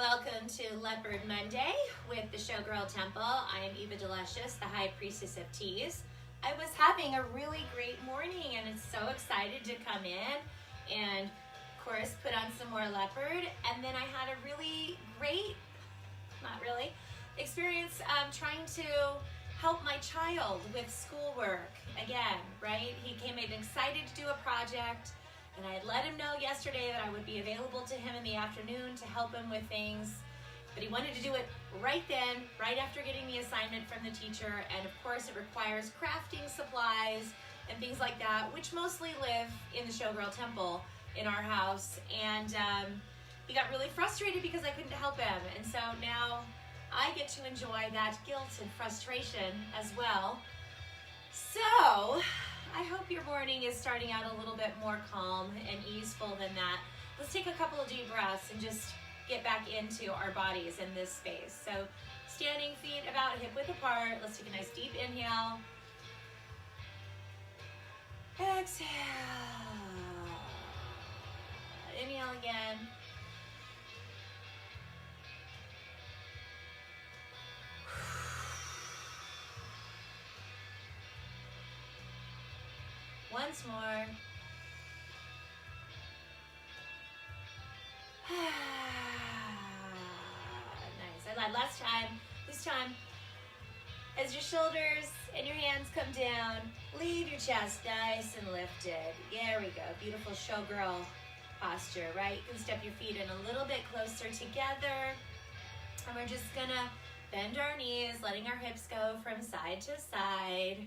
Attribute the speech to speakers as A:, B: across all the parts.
A: Welcome to Leopard Monday with the Showgirl Temple. I am Eva D'Luscious, the High Priestess of Teas. I was having a really great morning and it's so excited to come in and of course put on some more leopard, and then I had a really great, not really, experience trying to help my child with schoolwork again, right? He came in excited to do a project, and I had let him know yesterday that I would be available to him in the afternoon to help him with things, but he wanted to do it right then, right after getting the assignment from the teacher, and of course it requires crafting supplies and things like that, which mostly live in the Showgirl Temple in our house, and he got really frustrated because I couldn't help him, and so now I get to enjoy that guilt and frustration as well. So I hope your morning is starting out a little bit more calm and easeful than that. Let's take a couple of deep breaths and just get back into our bodies in this space. So standing feet about hip width apart. Let's take a nice deep inhale. Exhale. Inhale again. Once more. Nice. I lied last time. This time, as your shoulders and your hands come down, leave your chest nice and lifted. There we go. Beautiful showgirl posture, right? You can step your feet in a little bit closer together. And we're just gonna bend our knees, letting our hips go from side to side.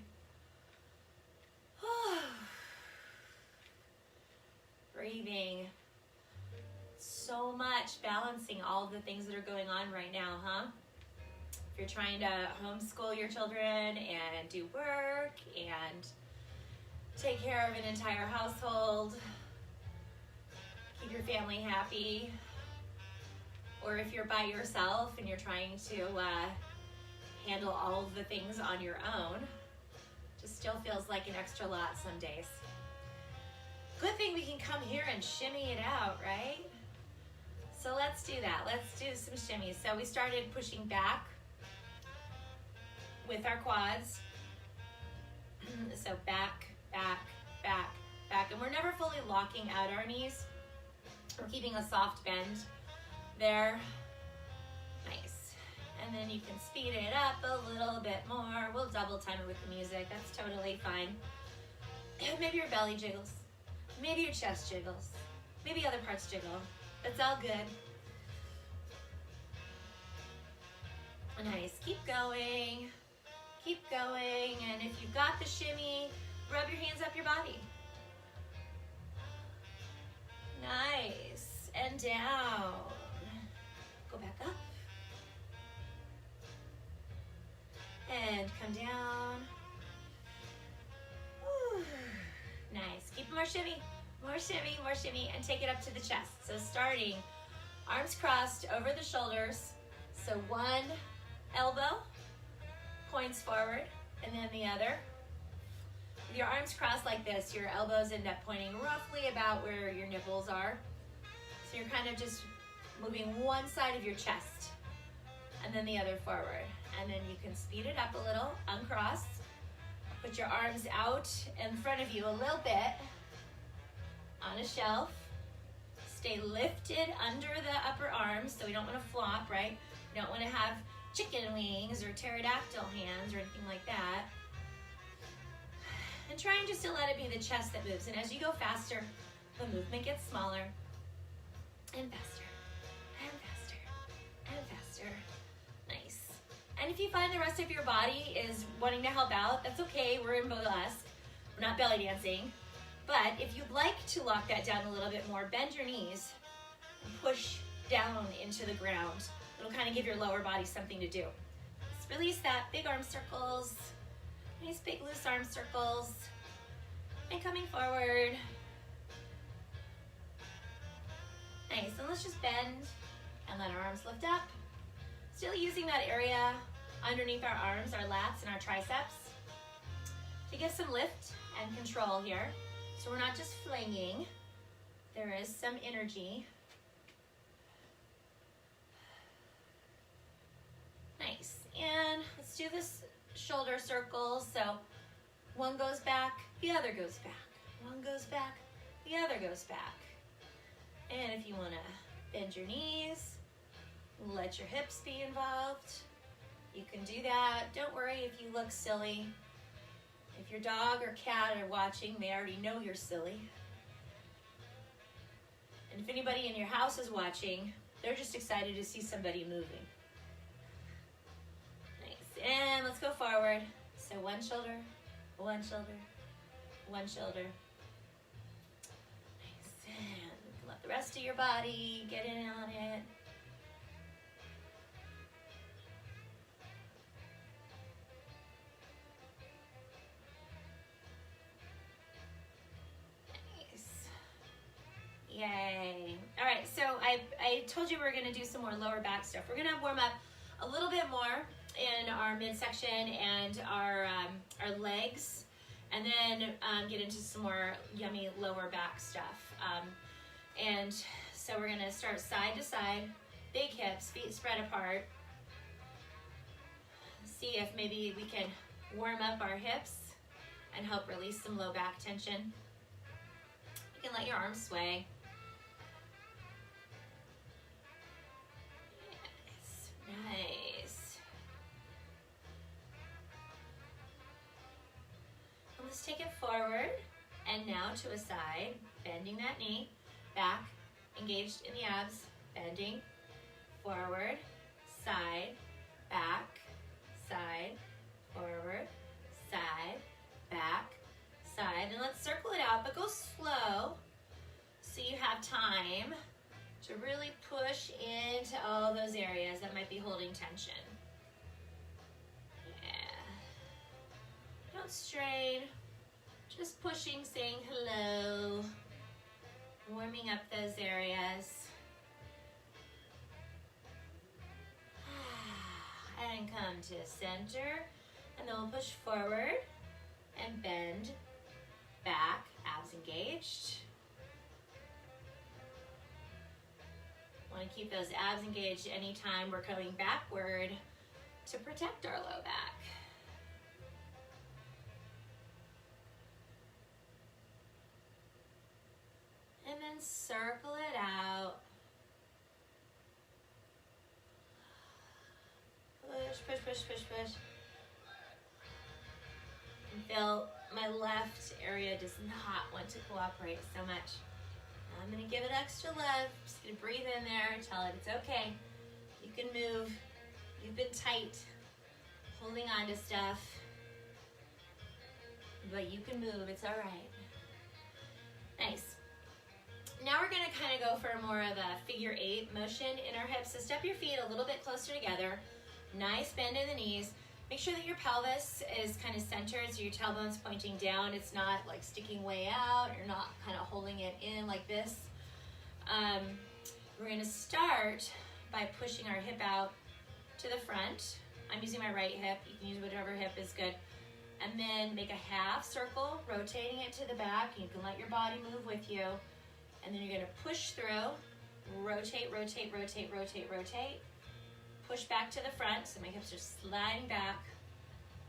A: Breathing. So much balancing all of the things that are going on right now, huh? If you're trying to homeschool your children and do work and take care of an entire household, keep your family happy, or if you're by yourself and you're trying to handle all of the things on your own, just still feels like an extra lot some days. Good thing we can come here and shimmy it out, right? So let's do that. Let's do some shimmies. So we started pushing back with our quads. So back, back, back, back. And we're never fully locking out our knees. We're keeping a soft bend there. Nice. And then you can speed it up a little bit more. We'll double time it with the music. That's totally fine. Maybe your belly jiggles. Maybe your chest jiggles. Maybe other parts jiggle. That's all good. Nice. Keep going. Keep going. And if you've got the shimmy, rub your hands up your body. Nice. And down. Go back up. And come down. Whew. Nice. Keep more shimmy, more shimmy, more shimmy, and take it up to the chest. So starting, arms crossed over the shoulders. So one elbow points forward, and then the other. With your arms crossed like this, your elbows end up pointing roughly about where your nipples are. So you're kind of just moving one side of your chest, and then the other forward. And then you can speed it up a little, uncross. Put your arms out in front of you a little bit on a shelf. Stay lifted under the upper arms, so we don't want to flop, right? We don't want to have chicken wings or pterodactyl hands or anything like that. And trying just to let it be the chest that moves. And as you go faster, the movement gets smaller and faster and faster and faster. Nice. And if you find the rest of your body is wanting to help out, that's okay. We're in burlesque. We're not belly dancing. But if you'd like to lock that down a little bit more, bend your knees and push down into the ground. It'll kind of give your lower body something to do. Just release that. Big arm circles. Nice big loose arm circles. And coming forward. Nice. And let's just bend and let our arms lift up. Still using that area underneath our arms, our lats and our triceps to give some lift and control here. So we're not just flinging. There is some energy. let's do this shoulder circles. So one goes back, the other goes back. One goes back, the other goes back. And if you want to bend your knees, let your hips be involved, you can do that. Don't worry if you look silly. If your dog or cat are watching, they already know you're silly. And if anybody in your house is watching, they're just excited to see somebody moving. Nice. And let's go forward. So one shoulder, one shoulder, one shoulder. Nice. And let the rest of your body get in on it. Yay. All right, so I told you we were going to do some more lower back stuff. We're going to warm up a little bit more in our midsection and our legs, and then get into some more yummy lower back stuff. And so we're going to start side to side, big hips, feet spread apart. See if maybe we can warm up our hips and help release some low back tension. You can let your arms sway. Nice. And let's take it forward and now to a side, bending that knee, back, engaged in the abs, bending, forward, side, back, side, forward, side, back, side. And let's circle it out, but go slow so you have time to really push into all those areas that might be holding tension. Yeah. Don't strain, just pushing, saying hello, warming up those areas. And come to center, and then we'll push forward and bend back, abs engaged. Want to keep those abs engaged anytime we're coming backward to protect our low back. And then circle it out. Push, push, push, push, push. And feel my left area does not want to cooperate so much. I'm going to give it extra love. Just going to breathe in there, tell it it's okay. You can move. You've been tight, holding on to stuff. But you can move. It's all right. Nice. Now we're going to kind of go for more of a figure 8 motion in our hips. So step your feet a little bit closer together. Nice bend in the knees. Make sure that your pelvis is kind of centered, so your tailbone's pointing down. It's not like sticking way out. You're not kind of holding it in like this. We're going to start by pushing our hip out to the front. I'm using my right hip. You can use whatever hip is good. And then make a half circle, rotating it to the back. You can let your body move with you. And then you're going to push through, rotate, rotate, rotate, rotate, rotate. Push back to the front, so my hips are sliding back,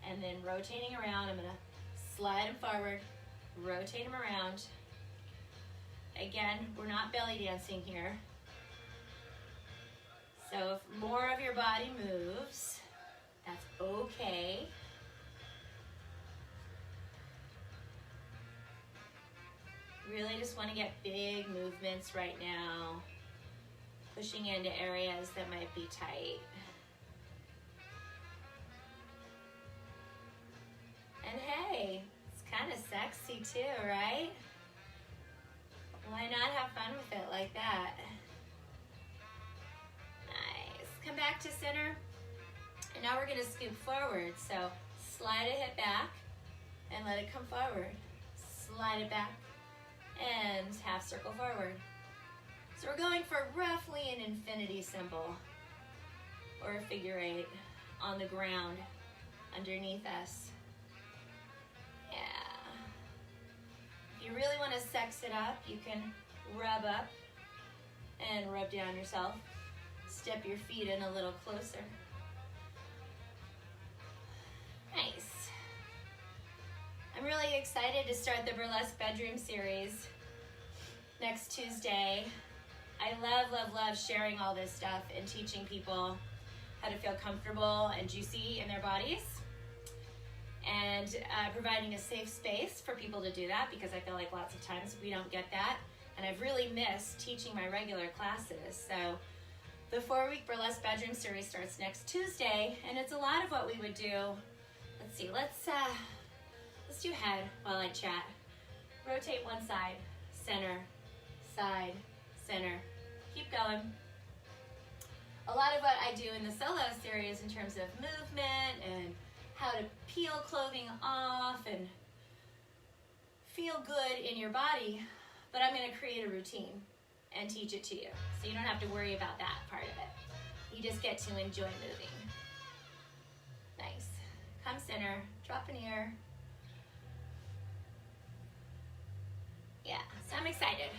A: and then rotating around. I'm going to slide them forward, rotate them around. Again, we're not belly dancing here. So if more of your body moves, that's okay. Really just want to get big movements right now. Pushing into areas that might be tight. And hey, it's kind of sexy too, right? Why not have fun with it like that? Nice. Come back to center. And now we're going to scoop forward. So slide a hip back and let it come forward. Slide it back and half circle forward. So we're going for roughly an infinity symbol or a figure 8 on the ground underneath us. Yeah. If you really want to sex it up, you can rub up and rub down yourself. Step your feet in a little closer. Nice. I'm really excited to start the Burlesque Bedroom series next Tuesday. I love, love, love sharing all this stuff and teaching people how to feel comfortable and juicy in their bodies, and providing a safe space for people to do that, because I feel like lots of times we don't get that, and I've really missed teaching my regular classes. So the 4-week Burlesque Bedroom series starts next Tuesday, and it's a lot of what we would do. Let's see, let's do head while I chat. Rotate one side, center, side, center. Keep going. A lot of what I do in the solo series in terms of movement and how to peel clothing off and feel good in your body, but I'm going to create a routine and teach it to you, so you don't have to worry about that part of it. You just get to enjoy moving. Nice. Come center, drop an ear. Yeah, so I'm excited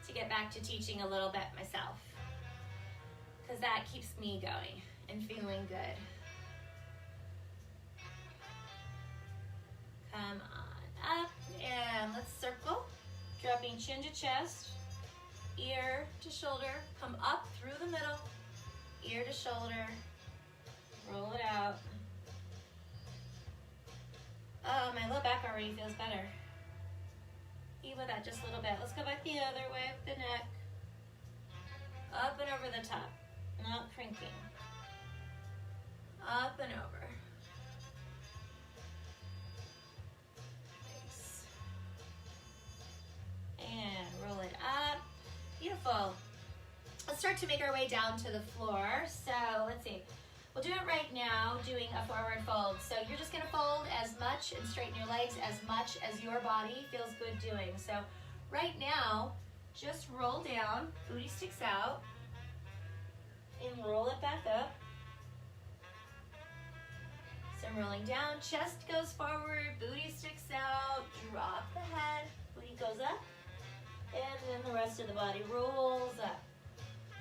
A: to get back to teaching a little bit myself, because that keeps me going and feeling good. Come on up, and let's circle, dropping chin to chest, ear to shoulder, come up through the middle, ear to shoulder, roll it out. Oh, my low back already feels better. Even that just a little bit. Let's go back the other way with the neck. Up and over the top, not cranking. Up and over. Nice. And roll it up. Beautiful. Let's start to make our way down to the floor. So let's see. We'll do it right now, doing a forward fold. So you're just gonna fold as much and straighten your legs as much as your body feels good doing. So right now, just roll down, booty sticks out, and roll it back up. So I'm rolling down, chest goes forward, booty sticks out, drop the head, booty goes up, and then the rest of the body rolls up.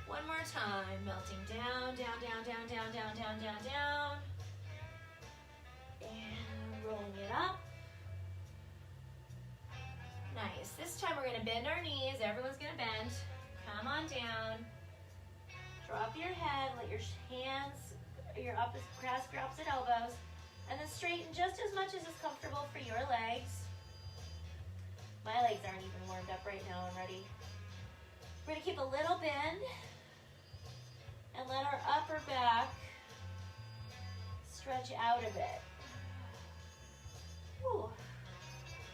A: One more time, melting down, down, down, down, down, down, down, down, down. And rolling it up. Nice. This time we're gonna bend our knees. Everyone's gonna bend. Come on down. Drop your head, let your hands, grasp your opposite elbows, and then straighten just as much as is comfortable for your legs. My legs aren't even warmed up right now, I'm ready. We're gonna keep a little bend, and let our upper back stretch out a bit. Whew.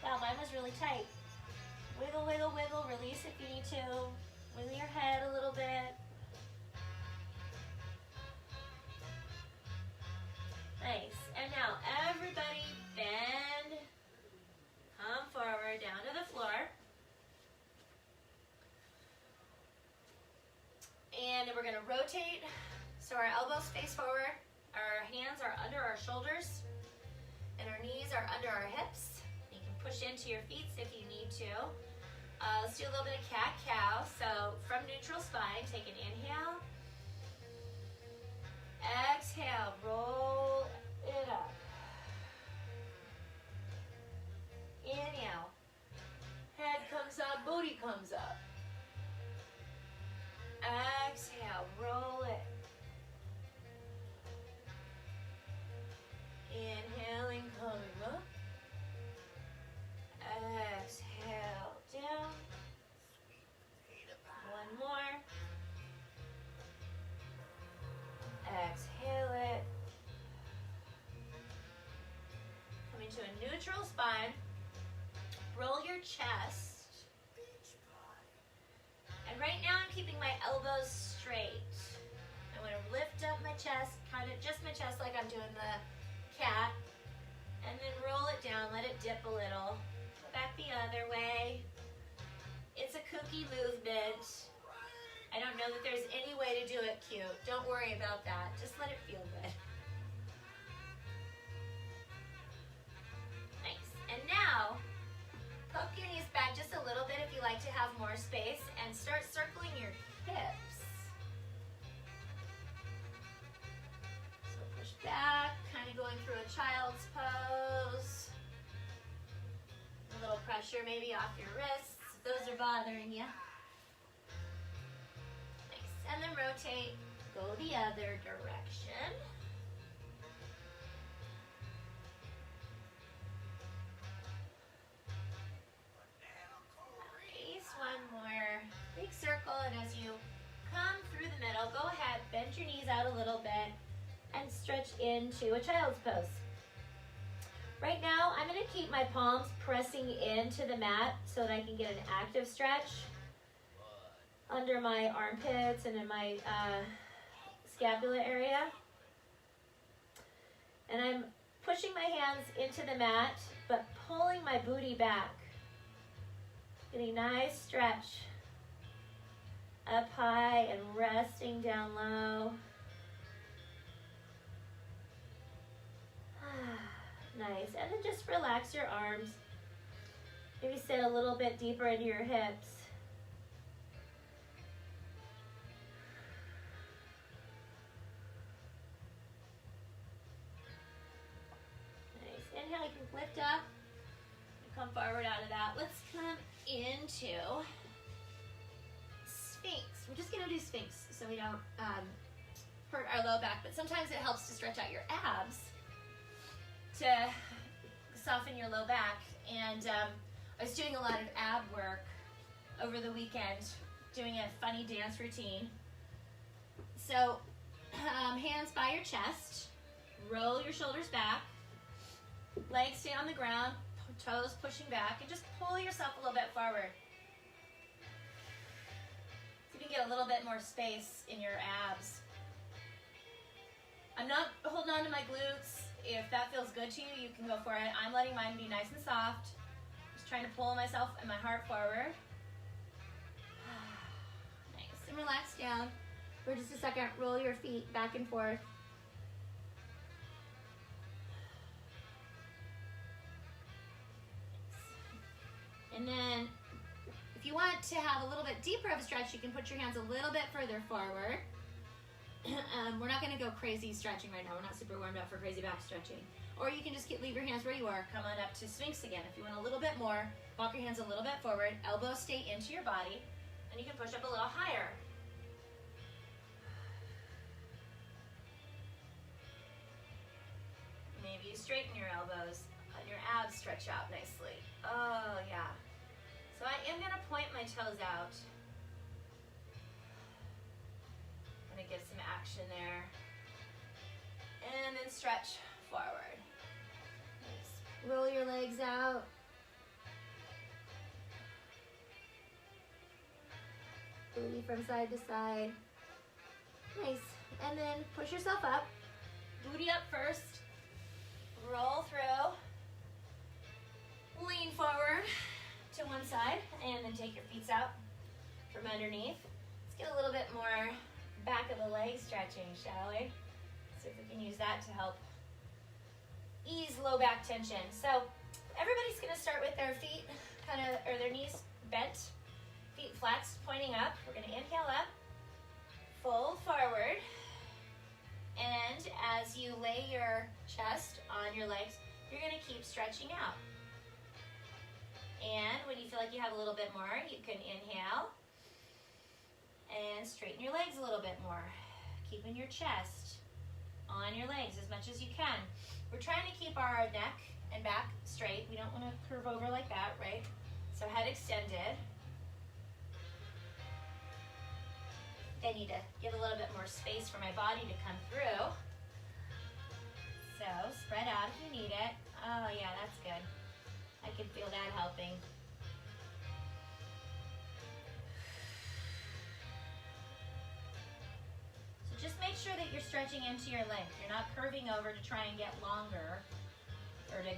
A: Wow, mine was really tight. Wiggle, wiggle, wiggle, release if you need to. Wiggle your head a little bit. Nice. And now everybody bend. Come forward, down to the floor. And then we're gonna rotate, so our elbows face forward, our hands are under our shoulders, and our knees are under our hips. You can push into your feet if you need to. Let's do a little bit of cat-cow. So from neutral spine, take an inhale. Exhale, roll it up. Inhale, head comes up, booty comes up. Exhale, roll it. Inhaling, coming up. Exhale, down. One more. Exhale it. Coming to a neutral spine. Roll your chest. And right now I'm keeping my elbows straight. I'm going to lift up my chest, kind of just my chest like I'm doing the cat, and then roll it down, let it dip a little. Go back the other way. It's a kooky movement. I don't know that there's any way to do it cute. Don't worry about that. Just let it feel good. Nice. And now, hook your knees back just a little bit if you like to have more space, and start circling your hips. So push back, kind of mind going through a child's pose. A little pressure maybe off your wrists if those are bothering you. Nice. And then rotate, go the other direction. Nice. One more big circle, and as you come through the middle, go ahead, bend your knees out a little bit and stretch into a child's pose. Right now, I'm going to keep my palms pressing into the mat so that I can get an active stretch under my armpits and in my scapula area. And I'm pushing my hands into the mat, but pulling my booty back. Getting a nice stretch up high and resting down low. Nice. And then just relax your arms. Maybe sit a little bit deeper into your hips. Nice. Inhale, you can lift up. Come forward out of that. Let's come into Sphinx. We're just going to do Sphinx so we don't hurt our low back, but sometimes it helps to stretch out your abs to soften your low back. And I was doing a lot of ab work over the weekend, doing a funny dance routine. So hands by your chest, roll your shoulders back, legs stay on the ground, toes pushing back, and just pull yourself a little bit forward. So you can get a little bit more space in your abs. I'm not holding on to my glutes. If that feels good to you, you can go for it. I'm letting mine be nice and soft. Just trying to pull myself and my heart forward. Nice. And relax down for just a second. Roll your feet back and forth. And then if you want to have a little bit deeper of a stretch, you can put your hands a little bit further forward. We're not going to go crazy stretching right now. We're not super warmed up for crazy back stretching. Or you can just leave your hands where you are. Come on up to Sphinx again. If you want a little bit more, walk your hands a little bit forward. Elbows stay into your body. And you can push up a little higher. Maybe you straighten your elbows and your abs stretch out nicely. Oh, yeah. So I am going to point my toes out. I'm going to get some action there. And then stretch forward. Nice. Roll your legs out. Booty from side to side. Nice. And then push yourself up. Booty up first. Roll through. Lean forward to one side. And then take your feet out from underneath. Let's get a little bit more back of the leg stretching, shall we? See if we can use that to help ease low back tension. So everybody's going to start with their feet or their knees bent, feet flat, pointing up. We're going to inhale up, fold forward, and as you lay your chest on your legs, you're going to keep stretching out. And when you feel like you have a little bit more, you can inhale and straighten your legs a little bit more, keeping your chest on your legs as much as you can. We're trying to keep our neck and back straight. We don't want to curve over like that, right? So head extended. I need to give a little bit more space for my body to come through. So spread out if you need it. Oh yeah, that's good. I can feel that helping. Just make sure that you're stretching into your length. You're not curving over to try and get longer or to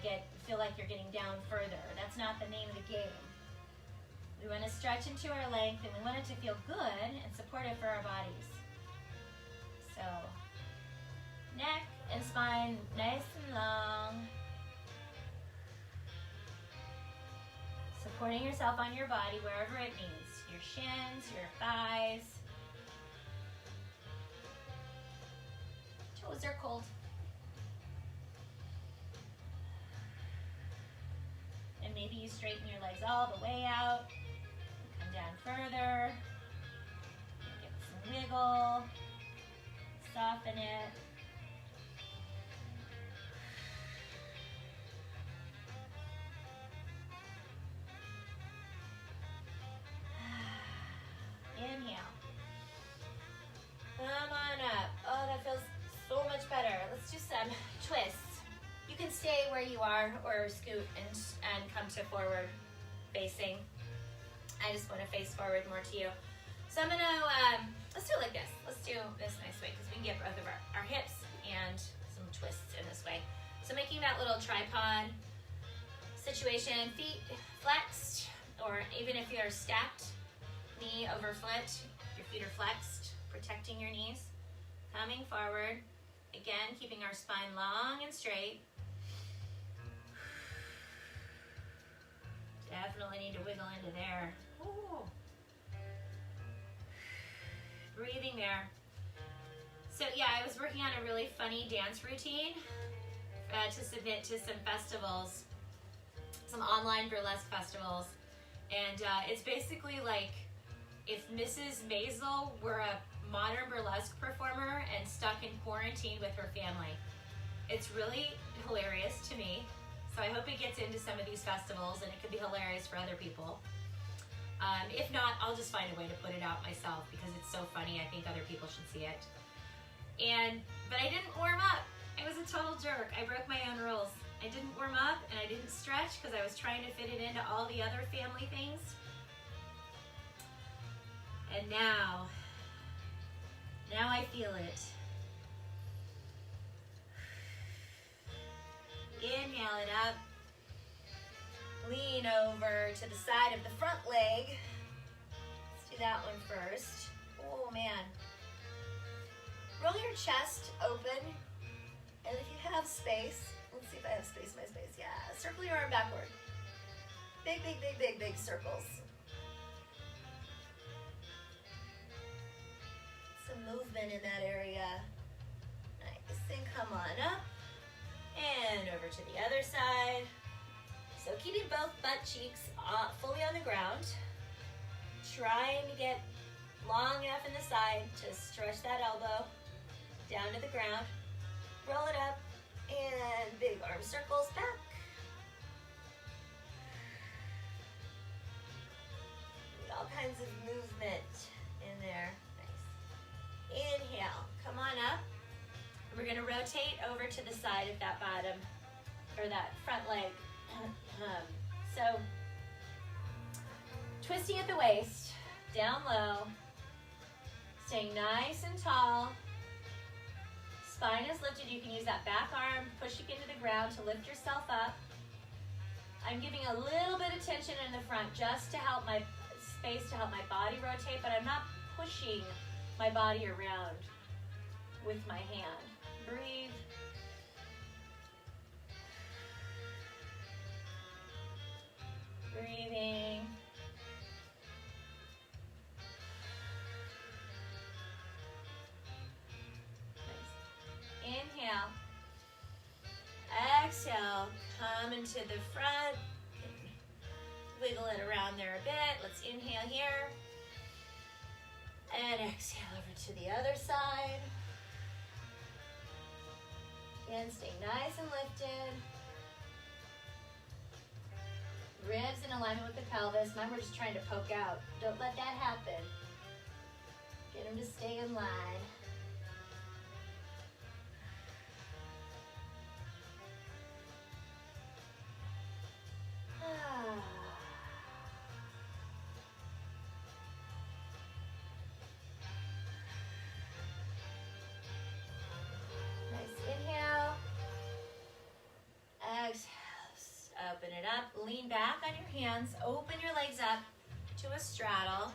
A: feel like you're getting down further. That's not the name of the game. We want to stretch into our length and we want it to feel good and supportive for our bodies. So, neck and spine nice and long. Supporting yourself on your body wherever it needs. Your shins, your thighs. Toes are cold. maybe you straighten your legs all the way out. Come down further. Give it some wiggle. Soften it. Inhale. Come on up. Oh, that feels so much better. Let's do some twists. You can stay where you are or scoot and come to forward facing. I just want to face forward more to you. So I'm gonna, let's do it like this. Let's do this nice way because we can get both of our hips and some twists in this way. So making that little tripod situation, feet flexed, or even if you're stacked, knee over foot, your feet are flexed, protecting your knees. Coming forward, again, keeping our spine long and straight. Definitely need to wiggle into there. Ooh. Breathing there. So yeah, I was working on a really funny dance routine to submit to some festivals, some online burlesque festivals. And it's basically like if Mrs. Maisel were a modern burlesque performer and stuck in quarantine with her family. It's really hilarious to me. So I hope it gets into some of these festivals and it could be hilarious for other people. If not, I'll just find a way to put it out myself because it's so funny. I think other people should see it. But I didn't warm up. I was a total jerk. I broke my own rules. I didn't warm up and I didn't stretch because I was trying to fit it into all the other family things. And now I feel it. Inhale it up. Lean over to the side of the front leg. Let's do that one first. Oh man. Roll your chest open. And if you have space, let's see if I have space in my space. Yeah, circle your arm backward. Big, big, big, big, big circles. Some movement in that area. Nice, and come on up. And over to the other side. So keeping both butt cheeks fully on the ground. Trying to get long enough in the side to stretch that elbow down to the ground. Roll it up and big arm circles back. All kinds of movement in there. Nice. Inhale, come on up. We're going to rotate over to the side of that bottom, or that front leg. So, twisting at the waist, down low, staying nice and tall. Spine is lifted. You can use that back arm, pushing into the ground to lift yourself up. I'm giving a little bit of tension in the front just to help my space, to help my body rotate, but I'm not pushing my body around with my hand. Breathe. Breathing. Nice. Inhale. Exhale. Come into the front. Wiggle it around there a bit. Let's inhale here. And exhale over to the other side. Again, stay nice and lifted. Ribs in alignment with the pelvis. Mine were just trying to poke out. Don't let that happen. Get them to stay in line. Open it up, lean back on your hands, open your legs up to a straddle.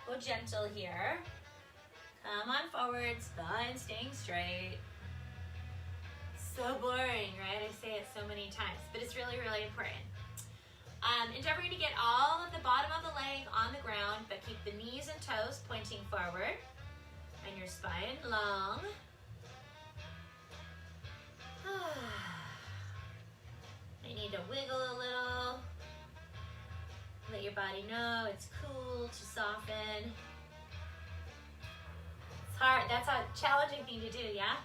A: Go gentle here. Come on forward, spine staying straight. So boring, right? I say it so many times, but it's really, really important. Endeavoring to get all of the bottom of the leg on the ground, but keep the knees and toes pointing forward and your spine long. I need to wiggle a little. Let your body know it's cool to soften. It's hard. That's a challenging thing to do, yeah?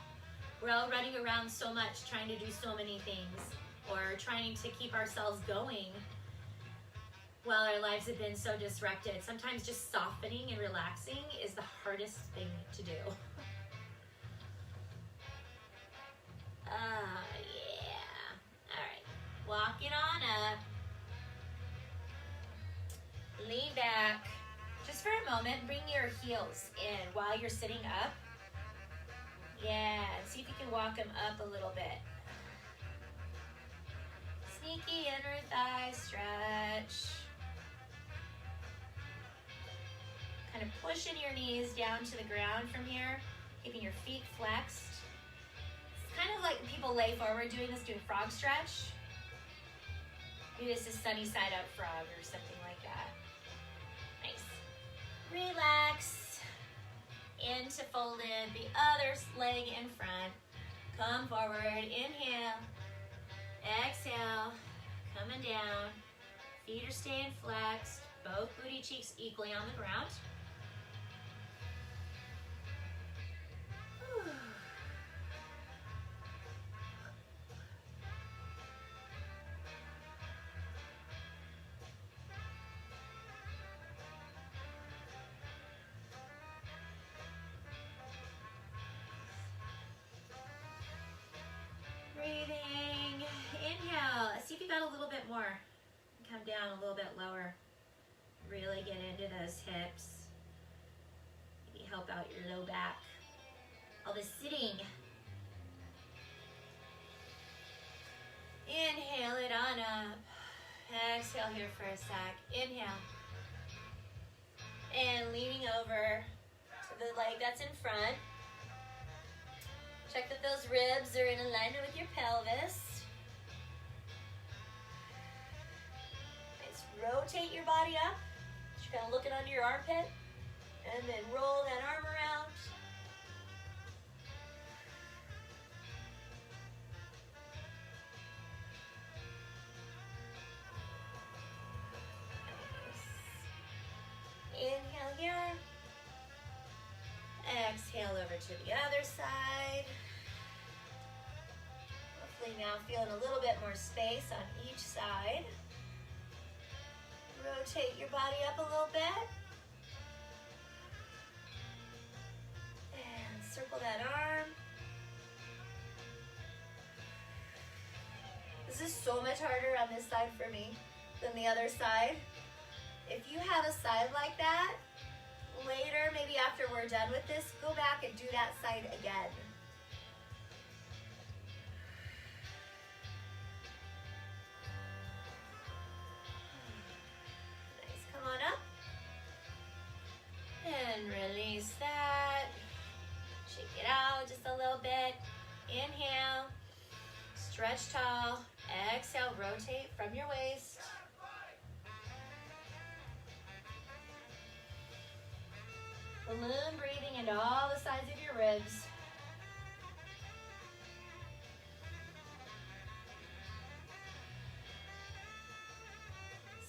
A: We're all running around so much trying to do so many things, or trying to keep ourselves going while our lives have been so disrupted. Sometimes just softening and relaxing is the hardest thing to do. Yeah. All right. Walking on up. Lean back. Just for a moment, bring your heels in while you're sitting up. Yeah, and see if you can walk them up a little bit. Sneaky inner thigh stretch. Kind of pushing your knees down to the ground from here, keeping your feet flexed. It's kind of like people lay forward doing this, doing frog stretch. Maybe this is sunny side up frog or something like that. Nice. Relax. Into folded, the other leg in front. Come forward, inhale. Exhale, coming down. Feet are staying flexed. Both booty cheeks equally on the ground. Breathing. Inhale. See if you got a little bit more. Come down a little bit lower. Really get into those hips. Maybe help out your low back. All this sitting. Inhale it on up. Exhale here for a sec. Inhale. And leaning over to the leg that's in front. Check that those ribs are in alignment with your pelvis. Nice. Rotate your body up. Just kind of looking under your armpit. And then roll that arm around. Nice. Inhale here. Exhale over to the other side. Hopefully now feeling a little bit more space on each side. Rotate your body up a little bit. And circle that arm. This is so much harder on this side for me than the other side. If you have a side like that, later, maybe after we're done with this, go back and do that side again. Nice, come on up. And release that. Shake it out just a little bit. Inhale, stretch tall. Exhale, rotate from your waist. Balloon breathing into all the sides of your ribs.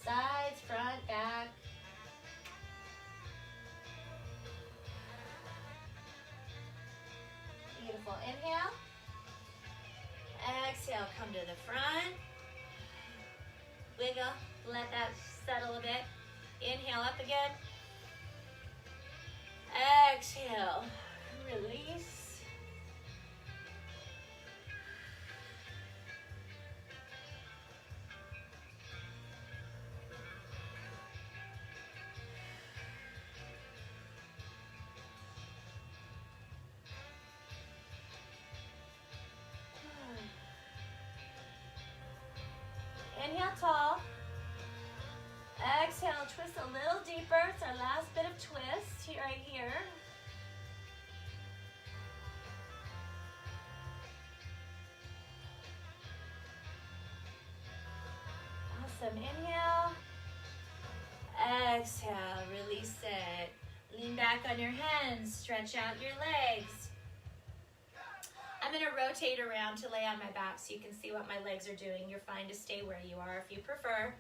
A: Sides, front, back. Beautiful. Inhale. Exhale, come to the front. Wiggle, let that settle a bit. Inhale, up again. Exhale, release. Inhale tall. Exhale, twist a little deeper. It's our last bit of twist right here. Awesome. Inhale. Exhale, release it. Lean back on your hands, stretch out your legs. I'm going to rotate around to lay on my back so you can see what my legs are doing. You're fine to stay where you are if you prefer.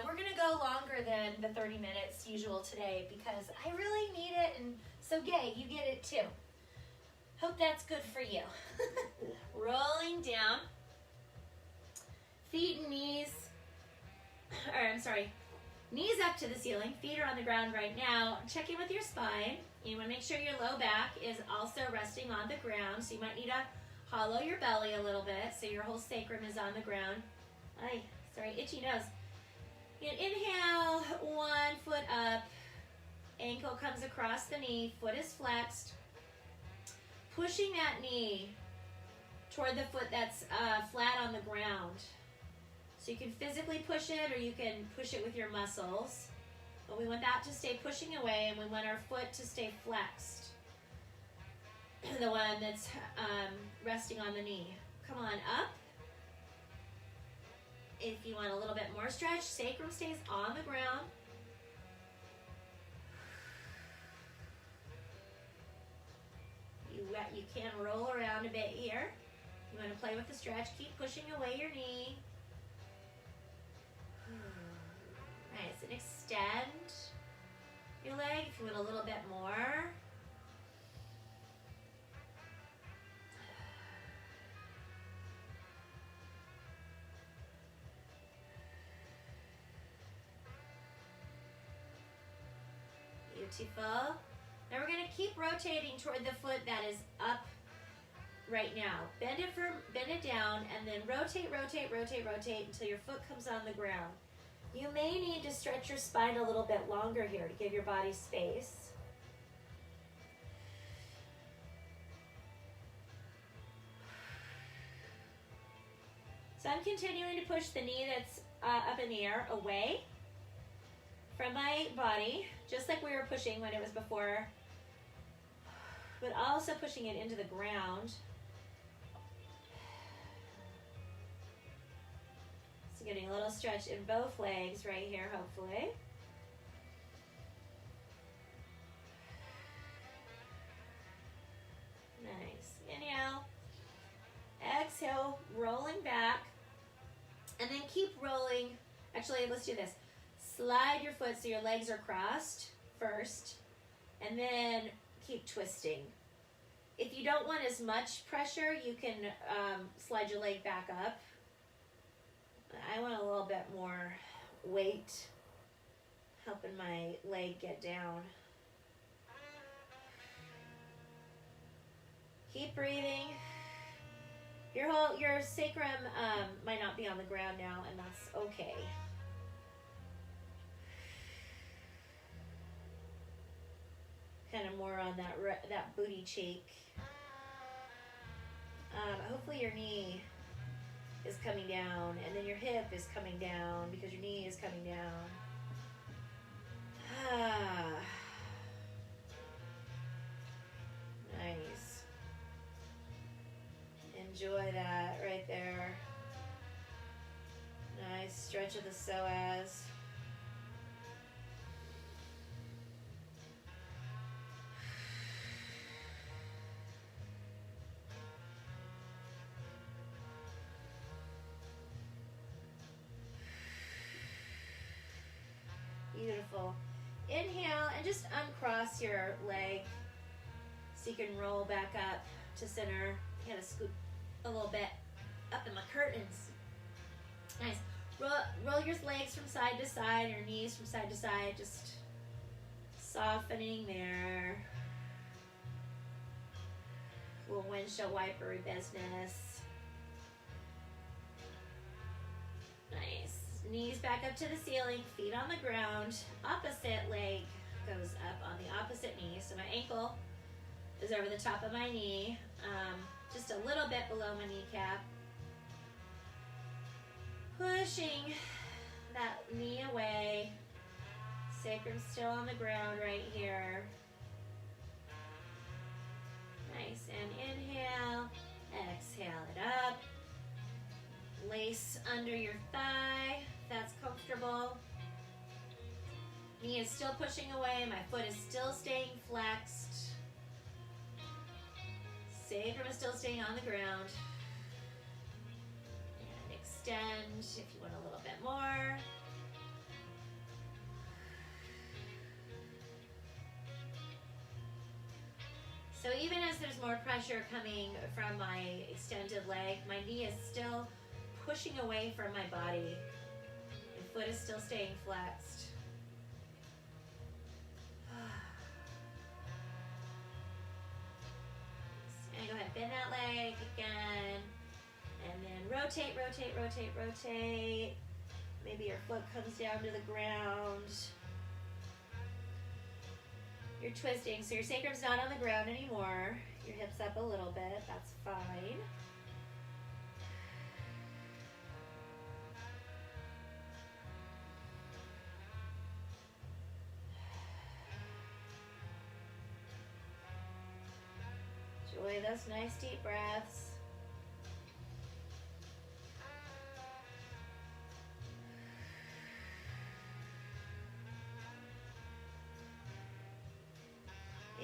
A: We're gonna go longer than the 30 minutes usual today because I really need it, and so yay, you get it too. Hope that's good for you. Rolling down, feet and knees, knees up to the ceiling, feet are on the ground right now. Check in with your spine. You wanna make sure your low back is also resting on the ground, so you might need to hollow your belly a little bit so your whole sacrum is on the ground. Itchy nose. You inhale, 1 foot up, ankle comes across the knee, foot is flexed. Pushing that knee toward the foot that's flat on the ground. So you can physically push it or you can push it with your muscles. But we want that to stay pushing away, and we want our foot to stay flexed. The one that's resting on the knee. Come on up. If you want a little bit more stretch, sacrum stays on the ground. You can roll around a bit here. You want to play with the stretch. Keep pushing away your knee. Nice. And extend your leg if you want a little bit more. Beautiful. Now we're going to keep rotating toward the foot that is up right now. Bend it down, and then rotate until your foot comes on the ground. You may need to stretch your spine a little bit longer here to give your body space. So I'm continuing to push the knee that's up in the air away from my body, just like we were pushing when it was before, but also pushing it into the ground. So getting a little stretch in both legs right here, hopefully. Nice. Inhale. Exhale, rolling back. And then keep rolling. Actually, let's do this. Slide your foot so your legs are crossed first, and then keep twisting. If you don't want as much pressure, you can slide your leg back up. I want a little bit more weight, helping my leg get down. Keep breathing. Your sacrum might not be on the ground now, and that's okay. Kind of more on that booty cheek. Hopefully your knee is coming down, and then your hip is coming down because your knee is coming down. Nice. Enjoy that right there. Nice stretch of the psoas. Beautiful. Inhale and just uncross your leg so you can roll back up to center. You gotta scoop a little bit up in my curtains. Nice. Roll your legs from side to side, your knees from side to side, just softening there. A little windshield wiper business. Nice. Knees back up to the ceiling, feet on the ground. Opposite leg goes up on the opposite knee. So my ankle is over the top of my knee, just a little bit below my kneecap. Pushing that knee away. Sacrum still on the ground right here. Nice, and inhale, exhale it up. Lace under your thigh, if that's comfortable. Knee is still pushing away, my foot is still staying flexed. Sacrum is still staying on the ground. And extend if you want a little bit more. So even as there's more pressure coming from my extended leg, my knee is still pushing away from my body. My foot is still staying flexed. And go ahead, bend that leg again. And then rotate, rotate, rotate, rotate. Maybe your foot comes down to the ground. You're twisting, so your sacrum's not on the ground anymore. Your hips up a little bit, that's fine. Enjoy those nice deep breaths.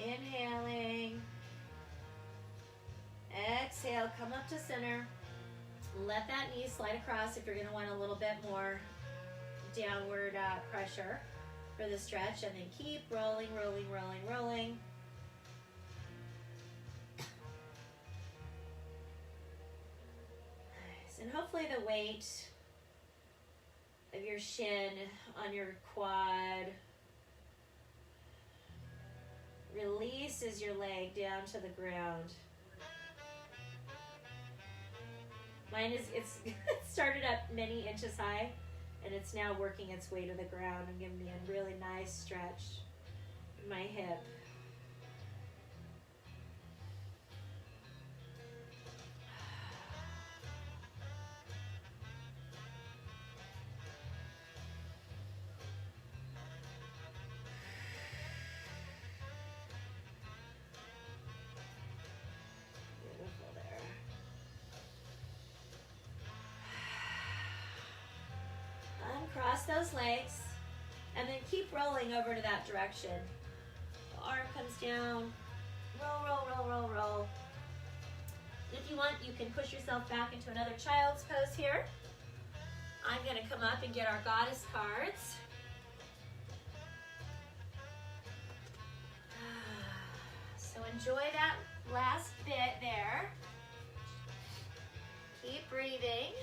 A: Inhaling. Exhale, come up to center. Let that knee slide across if you're going to want a little bit more downward pressure for the stretch. And then keep rolling, rolling, rolling, rolling. Nice. And hopefully the weight of your shin on your quad releases your leg down to the ground. Mine is, it started up many inches high, and it's now working its way to the ground and giving me a really nice stretch in my hip. Cross those legs, and then keep rolling over to that direction. The arm comes down, roll, roll, roll, roll, roll. If you want, you can push yourself back into another child's pose here. I'm going to come up and get our goddess cards. So enjoy that last bit there. Keep breathing.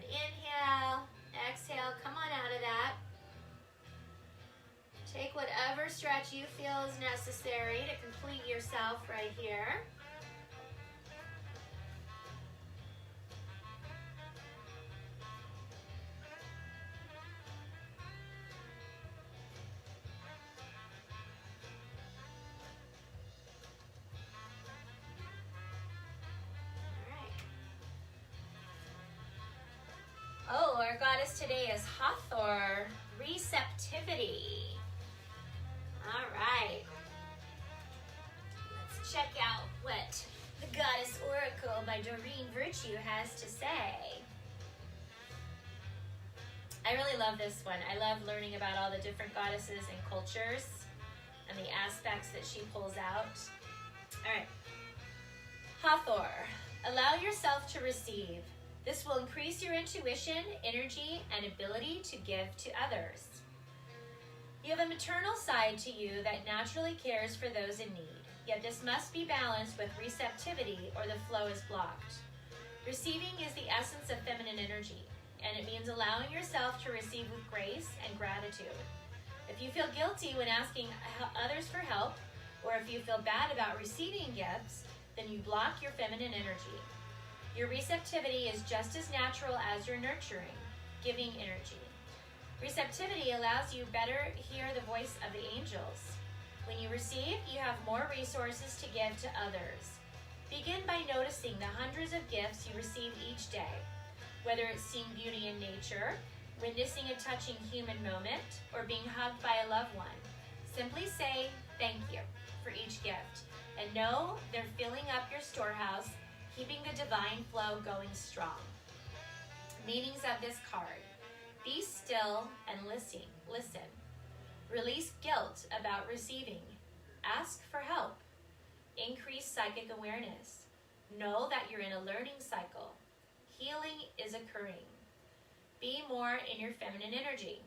A: Inhale, exhale, come on out of that. Take whatever stretch you feel is necessary to complete yourself right here. Oh, our goddess today is Hathor, receptivity. All right. Let's check out what the Goddess Oracle by Doreen Virtue has to say. I really love this one. I love learning about all the different goddesses and cultures and the aspects that she pulls out. All right. Hathor, allow yourself to receive. This will increase your intuition, energy, and ability to give to others. You have a maternal side to you that naturally cares for those in need, yet this must be balanced with receptivity or the flow is blocked. Receiving is the essence of feminine energy, and it means allowing yourself to receive with grace and gratitude. If you feel guilty when asking others for help, or if you feel bad about receiving gifts, then you block your feminine energy. Your receptivity is just as natural as your nurturing, giving energy. Receptivity allows you better hear the voice of the angels. When you receive, you have more resources to give to others. Begin by noticing the hundreds of gifts you receive each day, whether it's seeing beauty in nature, witnessing a touching human moment, or being hugged by a loved one. Simply say thank you for each gift, and know they're filling up your storehouse, keeping the divine flow going strong. Meanings of this card. Be still and listen. Release guilt about receiving. Ask for help. Increase psychic awareness. Know that you're in a learning cycle. Healing is occurring. Be more in your feminine energy.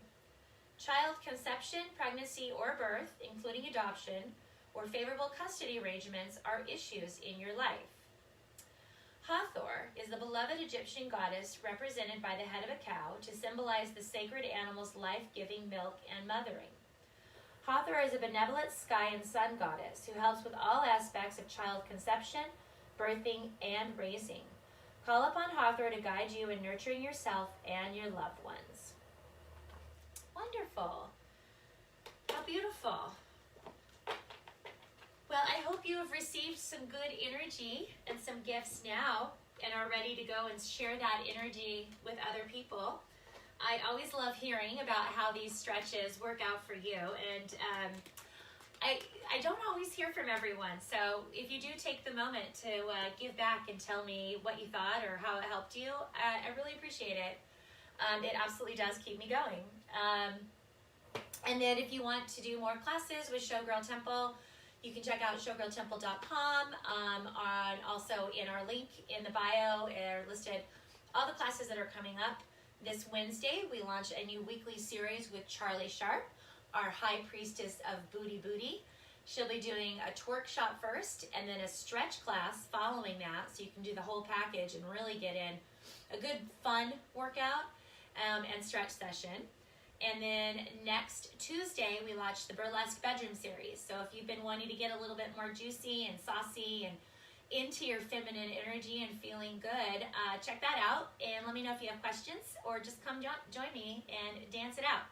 A: Child conception, pregnancy, or birth, including adoption, or favorable custody arrangements are issues in your life. Hathor is the beloved Egyptian goddess represented by the head of a cow to symbolize the sacred animal's life-giving milk and mothering. Hathor is a benevolent sky and sun goddess who helps with all aspects of child conception, birthing, and raising. Call upon Hathor to guide you in nurturing yourself and your loved ones. Wonderful. How beautiful. Well, I hope you have received some good energy and some gifts now and are ready to go and share that energy with other people. I always love hearing about how these stretches work out for you, and I don't always hear from everyone, so if you do take the moment to give back and tell me what you thought or how it helped you, I really appreciate it. It absolutely does keep me going. And then if you want to do more classes with Showgirl Temple, you can check out showgirltemple.com. Also in our link in the bio are listed all the classes that are coming up. This Wednesday, we launch a new weekly series with Charlie Sharp, our High Priestess of Booty Booty. She'll be doing a twerk shot first and then a stretch class following that, so you can do the whole package and really get in a good fun workout and stretch session. And then next Tuesday, we launch the Burlesque Bedroom Series. So if you've been wanting to get a little bit more juicy and saucy and into your feminine energy and feeling good, check that out and let me know if you have questions, or just come join me and dance it out.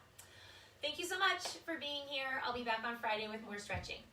A: Thank you so much for being here. I'll be back on Friday with more stretching.